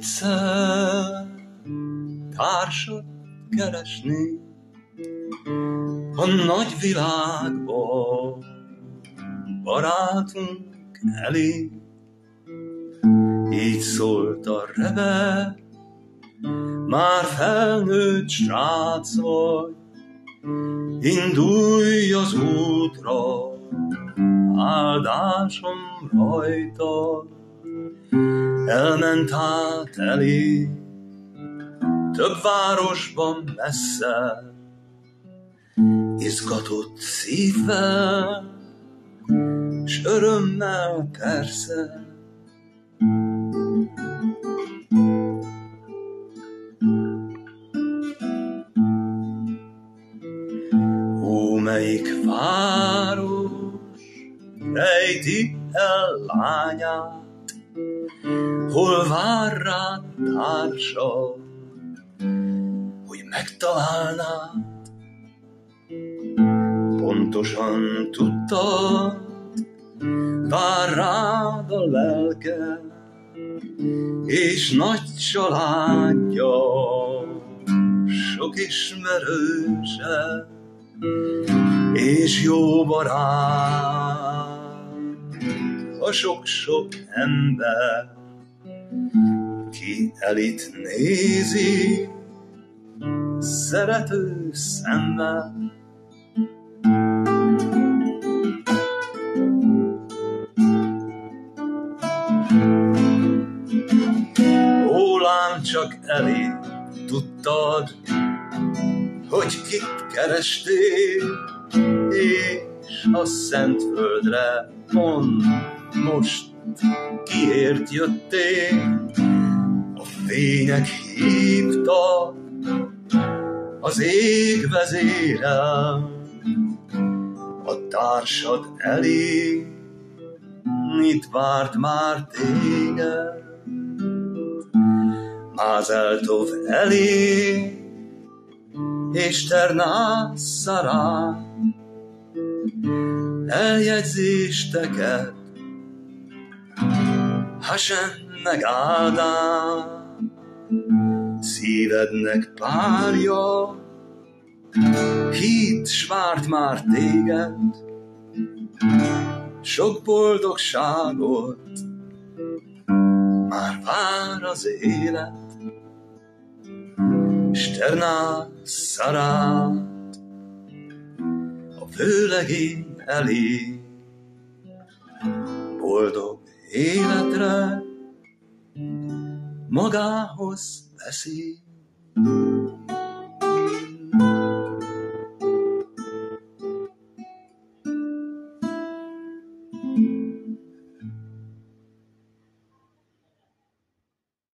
Egyszer társat keresni a nagy világból, barátunk elé. Így szólt a rebek, már felnőtt srác vagy, indulj az útra, áldásom rajta. Elment hát elé, több városban messze, izgatott szívvel, s örömmel persze. Ó, melyik város rejti el lányát, hol vár rád társa, hogy megtalálnád? Pontosan tudtad, vár rád a lelke, és nagy családja, sok ismerőse, és jó barát, a sok-sok ember, ki elit nézi, szerető szemmel. Ó, lám csak elé tudtad, hogy kit kerestél, és a Szentföldre pont most kiért jöttél. A fények hívtak, az ég vezérel, a társad elé, itt várt már téged. Mázeltov elé, és Terná Szará, eljegyzésteket, Hasem meg Ádám, szívednek párja, hitt s várt már téged, sok boldogságot, már vár az élet, s Terná Szarát a vőlegény elé, boldog életre magához veszi.